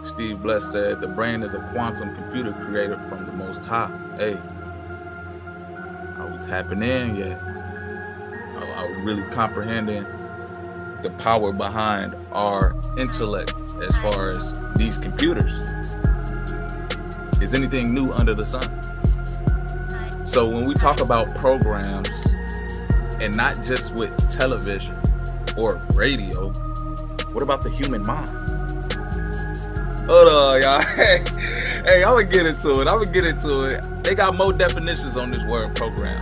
Steve Bless said, the brain is a quantum computer created from the Most High. Hey, are we tapping in yet? Are we really comprehending the power behind our intellect as far as these computers? Is anything new under the sun? So when we talk about programs, and not just with television or radio, what about the human mind? Hold on, y'all. Hey, I'm gonna get into it. They got more definitions on this word program,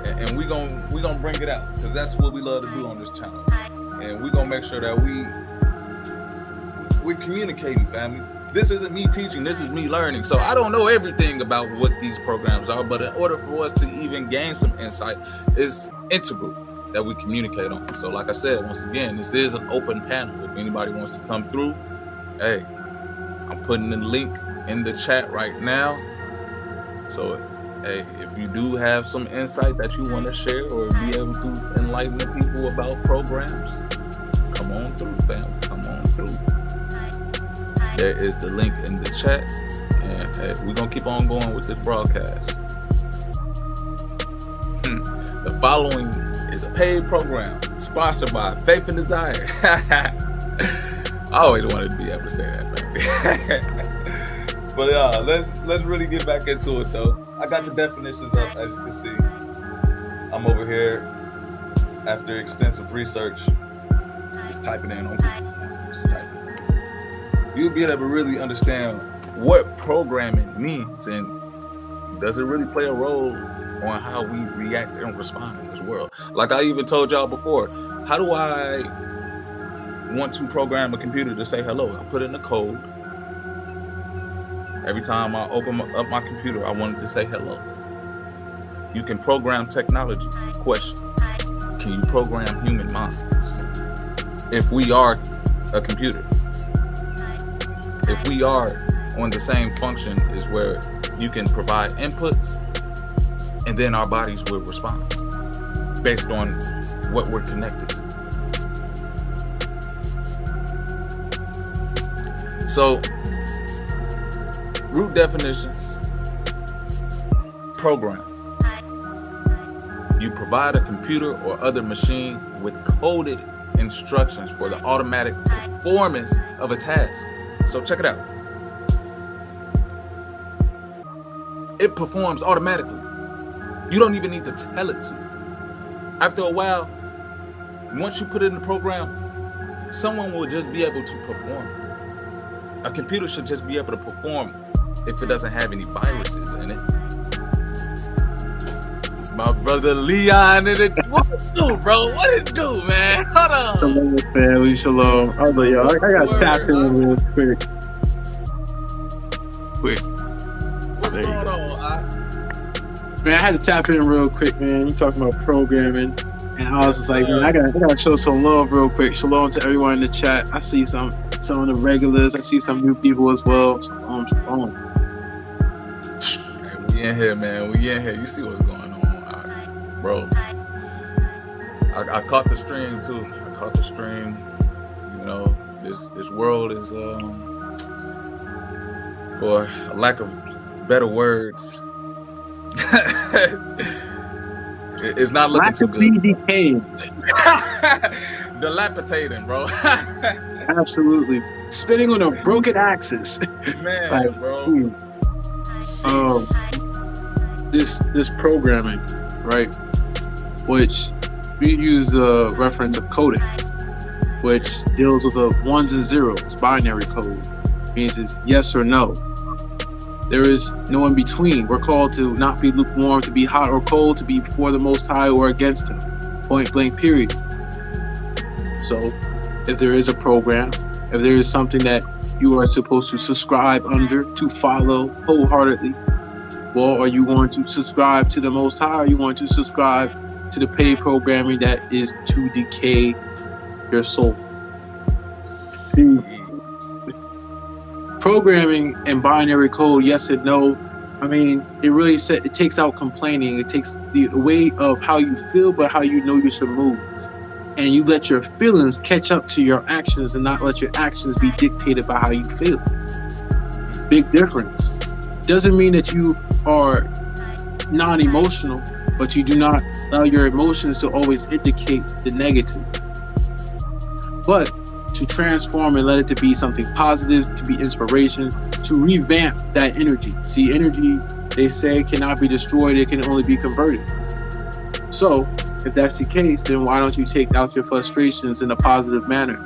and we gonna bring it out, because that's what we love to do on this channel. And we gonna make sure that we're communicating, family. This isn't me teaching, this is me learning. So I don't know everything about what these programs are, but in order for us to even gain some insight, it's integral that we communicate on. So like I said, once again, this is an open panel. If anybody wants to come through, hey, I'm putting the link in the chat right now. So hey, if you do have some insight that you want to share or be able to enlighten the people about programs, come on through, fam. Come on through. There is the link in the chat, and hey, we're gonna keep on going with this broadcast. The following is a paid program sponsored by Faith and Desire. I always wanted to be able to say that, family. But let's really get back into it though. I got the definitions up, as you can see. I'm over here after extensive research, just typing in on Google, just typing. You'll be able to really understand what programming means, and does it really play a role on how we react and respond in this world. Like I even told y'all before, how do I want to program a computer to say hello? I put in the code. Every time I open up my computer, I want it to say hello. You can program technology. Question: can you program human minds? If we are a computer, if we are on the same function is where you can provide inputs and then our bodies will respond based on what we're connected to. So, root definitions. Program. You provide a computer or other machine with coded instructions for the automatic performance of a task. So check it out. It performs automatically. You don't even need to tell it to. After a while, once you put it in the program, someone will just be able to perform. A computer should just be able to perform if it doesn't have any viruses in it. My brother Leon in it. What it do, bro? What it do, man? Hold on. Shalom, family. Shalom. I was like, yo, I got tapped in real quick. What's going on? Man, I had to tap in real quick, man. You talking about programming, and I was just like, man, I gotta show some love real quick. Shalom to everyone in the chat. I see some of the regulars. I see some new people as well. Shalom. Hey, we in here, man. We in here. You see what's going on. Bro, I caught the stream too. I caught the stream. You know, this world is, for a lack of better words, it's not looking too good. Decayed. Dilapidating, bro. Absolutely. Spinning on a broken axis. Man, like, bro. This programming, right? Which we use a reference of coding, which deals with the ones and zeros, binary code. Means it's yes or no. There is no in between. We're called to not be lukewarm, to be hot or cold, to be before the Most High or against Him. Point blank, period. So, if there is a program, if there is something that you are supposed to subscribe under, to follow wholeheartedly, well, are you going to subscribe to the Most High, or are you going to subscribe to the paid programming that is to decay your soul? See, programming and binary code, yes and no. I mean, it really takes out complaining. It takes the way of how you feel, but how you know you should move. and you let your feelings catch up to your actions and not let your actions be dictated by how you feel. Big difference. Doesn't mean that you are non-emotional, but you do not allow your emotions to always indicate the negative. But to transform and let it to be something positive, to be inspiration, to revamp that energy. See, energy, they say, cannot be destroyed, it can only be converted. So, if that's the case, then why don't you take out your frustrations in a positive manner?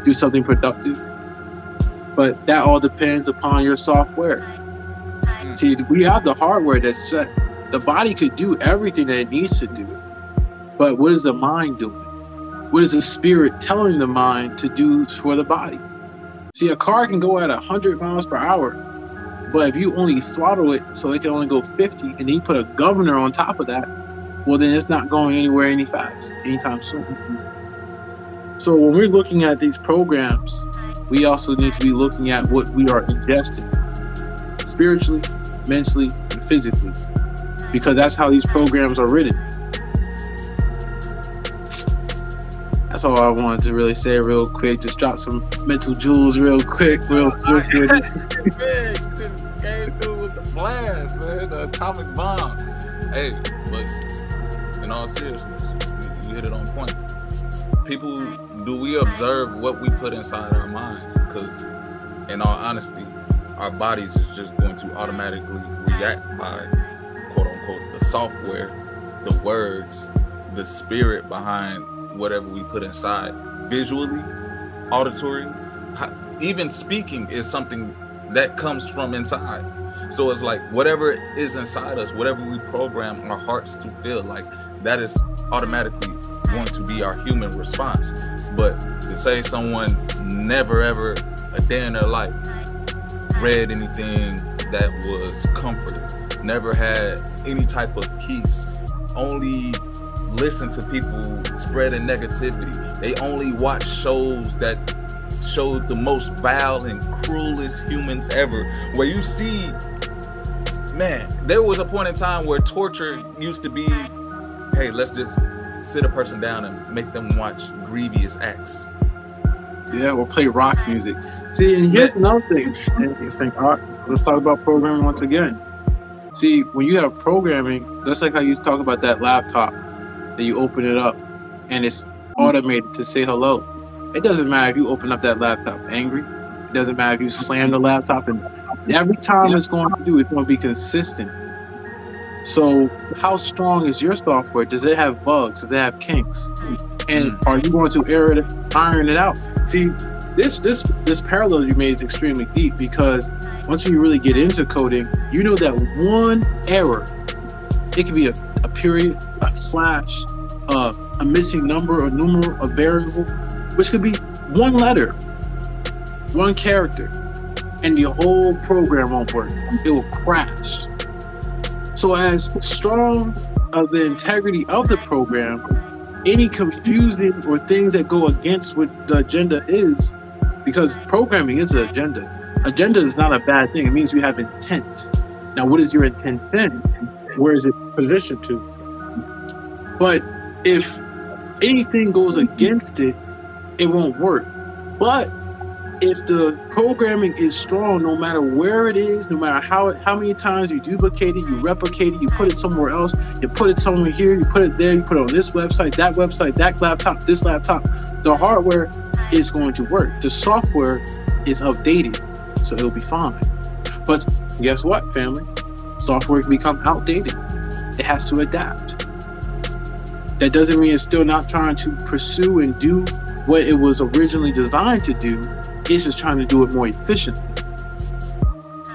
Do something productive. But that all depends upon your software. See, we have the hardware that's set. The body could do everything that it needs to do. But what is the mind doing? What is the spirit telling the mind to do for the body? See, a car can go at 100 miles per hour, but if you only throttle it so it can only go 50, and then you put a governor on top of that, well, then it's not going anywhere anytime soon. So when we're looking at these programs, we also need to be looking at what we are ingesting, spiritually, mentally, and physically, because that's how these programs are written. That's all I wanted to really say real quick. Just drop some mental jewels real quick. Man, just came through with the blast, man. The atomic bomb. Hey, but in all seriousness, you hit it on point. People, do we observe what we put inside our minds? Because in all honesty, our bodies is just going to automatically react by, quote unquote, the software, the words, the spirit behind whatever we put inside. Visually, auditory, even speaking is something that comes from inside. So it's like whatever is inside us, whatever we program our hearts to feel, like that is automatically going to be our human response. But to say someone never ever a day in their life read anything that was comforting, never had any type of peace, only listen to people spreading negativity, they only watch shows that showed the most vile and cruelest humans ever, where you see, man, there was a point in time where torture used to be, hey, let's just sit a person down and make them watch grievous acts. Yeah, or play rock music. See, and here's another thing. Let's talk about programming once again. See, when you have programming, just like how you talk about that laptop, that you open it up and it's automated to say hello. It doesn't matter if you open up that laptop angry. It doesn't matter if you slam the laptop, and every time it's going to do, it's going to be consistent. So how strong is your software? Does it have bugs? Does it have kinks? And are you going to iron it out? See, this parallel you made is extremely deep, because once you really get into coding, you know that one error, it could be a period, a slash, a missing number, a numeral, a variable, which could be one letter, one character, and the whole program won't work. It will crash. So as strong as the integrity of the program, any confusing or things that go against what the agenda is, because programming is an agenda. Agenda is not a bad thing. It means you have intent. Now, what is your intention? Where is it positioned to? But if anything goes against it, it won't work. But if the programming is strong, no matter where it is, no matter how many times you duplicate it, you replicate it, you put it somewhere else, you put it somewhere here, you put it there, you put it on this website, that laptop, this laptop, the hardware is going to work. The software is updated, so it'll be fine. But guess what, family? Software can become outdated. It has to adapt. That doesn't mean it's still not trying to pursue and do what it was originally designed to do. It's just trying to do it more efficiently.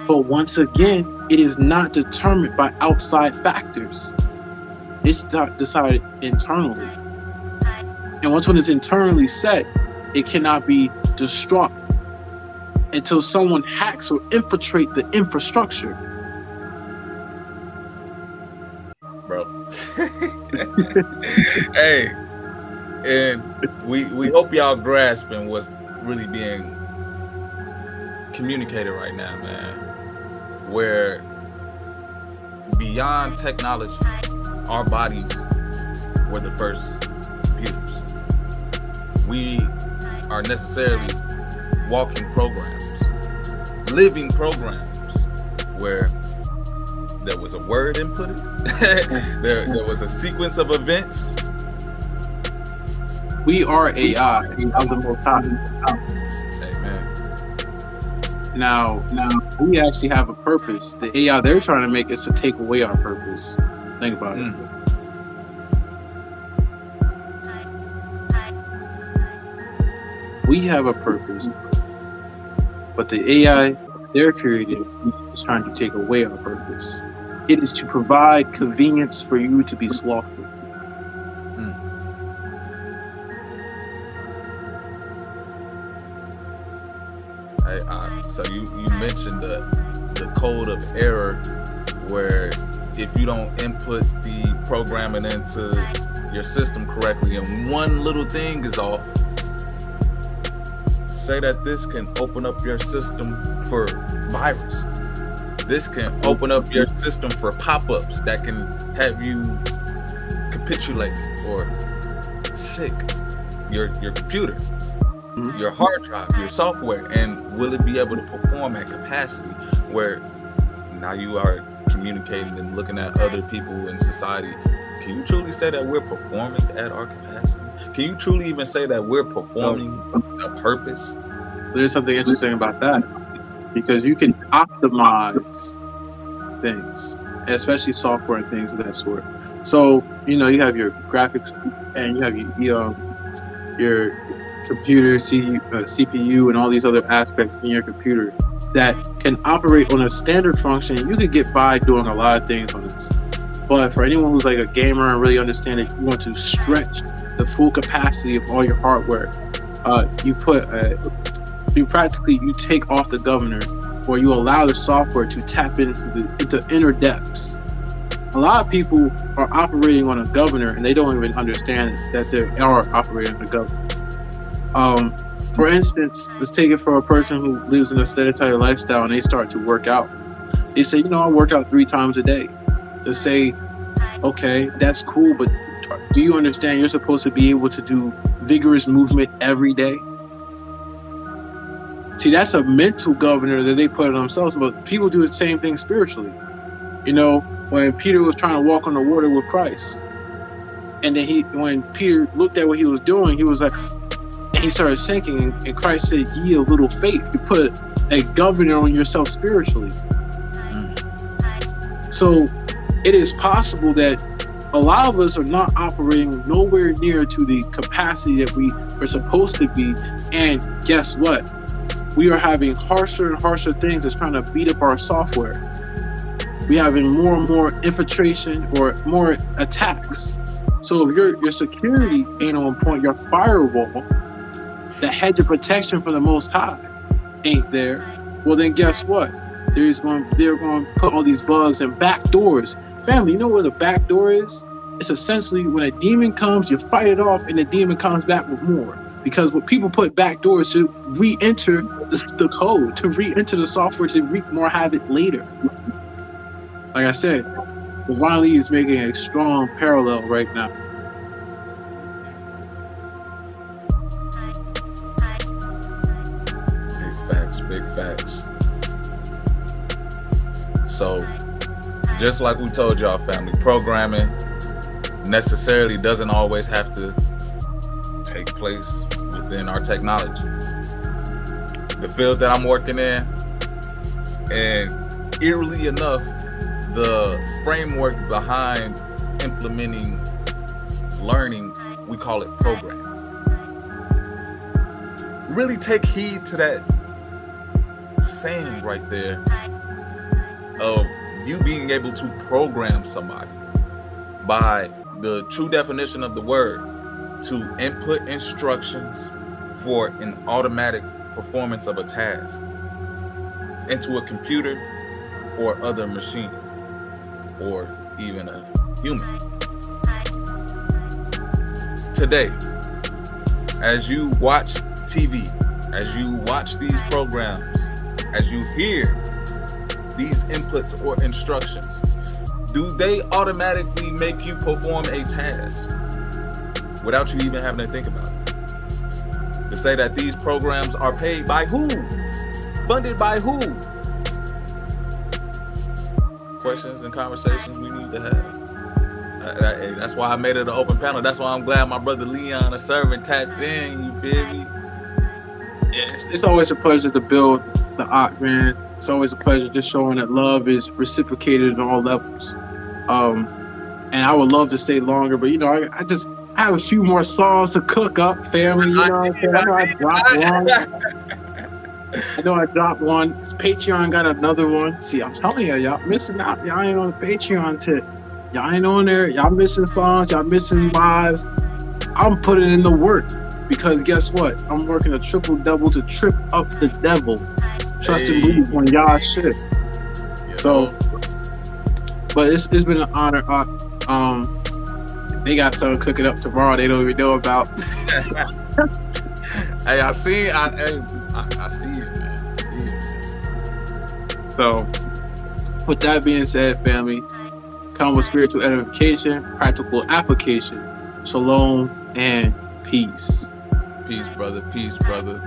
But once again, it is not determined by outside factors. It's decided internally. And once one is internally set, it cannot be destroyed until someone hacks or infiltrate the infrastructure. Bro. Hey, and we hope y'all grasping what's really being communicated right now, man. Where beyond technology, our bodies were the first computers. we are necessarily walking programs, living programs, where there was a word inputted, there was a sequence of events. We are AI of the Most High. Amen. Now, we actually have a purpose. The AI they're trying to make is to take away our purpose. Think about it. We have a purpose, but the AI they're creating is trying to take away our purpose. It is to provide convenience for you to be slothful. So you mentioned the code of error, where if you don't input the programming into your system correctly and one little thing is off, say that this can open up your system for viruses. This can open up your system for pop-ups that can have you capitulate or sick your computer, your hard drive, your software, and will it be able to perform at capacity where now you are communicating and looking at other people in society? Can you truly say that we're performing at our capacity? Can you truly even say that we're performing a purpose? There's something interesting about that, because you can optimize things, especially software and things of that sort. So, you have your graphics and you have your computer, CPU, and all these other aspects in your computer that can operate on a standard function. You could get by doing a lot of things on this. But for anyone who's like a gamer and really understand that you want to stretch the full capacity of all your hardware, you take off the governor, or you allow the software to tap into inner depths. A lot of people are operating on a governor and they don't even understand that they are operating on a governor. For instance, let's take it for a person who lives in a sedentary lifestyle and they start to work out. They say, I work out 3 times a day. To say, okay, that's cool, but do you understand you're supposed to be able to do vigorous movement every day? See, that's a mental governor that they put on themselves, but people do the same thing spiritually. When Peter was trying to walk on the water with Christ, and then when Peter looked at what he was doing, he was like, and he started sinking, and Christ said, ye of little faith. You put a governor on yourself spiritually. So it is possible that a lot of us are not operating nowhere near to the capacity that we are supposed to be. And guess what? We are having harsher and harsher things that's trying to beat up our software. We're having more and more infiltration or more attacks. So if your security ain't on point, your firewall, the hedge of protection from the Most High, ain't there, well then guess what? They're going to put all these bugs and back doors. Family, you know what a back door is? It's essentially when a demon comes, you fight it off, and the demon comes back with more. Because what people put back doors to re-enter the code, to re-enter the software, to wreak more havoc later. Like I said, Divine Lee is making a strong parallel right now. Big facts. So, just like we told y'all, family, programming necessarily doesn't always have to take place within our technology. The field that I'm working in, and eerily enough, the framework behind implementing learning, we call it programming. Really take heed to that saying right there of you being able to program somebody by the true definition of the word, to input instructions for an automatic performance of a task into a computer or other machine, or even a human. Today, as you watch TV, as you watch these programs, as you hear these inputs or instructions, do they automatically make you perform a task without you even having to think about it? to say that these programs are paid by who? Funded by who? Questions and conversations we need to have. That's why I made it an open panel. That's why I'm glad my brother Leon, the servant, tapped in. You feel me? Yeah, it's always a pleasure to build the art, man. It's always a pleasure just showing that love is reciprocated on all levels. And I would love to stay longer, but you know, I have a few more songs to cook up, family. You know what I'm saying? I know I dropped one. I know I dropped one. Patreon got another one. See, I'm telling y'all missing out. Y'all ain't on the Patreon tip. Y'all ain't on there. Y'all missing songs. Y'all missing vibes. I'm putting in the work because guess what? I'm working a triple-double to trip up the devil. Trust and believe on y'all shit. So, but it's been an honor. They got something cooking up tomorrow they don't even know about. Hey, I see it, man. I see it. So, with that being said, family, come with spiritual edification, practical application. Shalom and peace. Peace, brother. Peace, brother.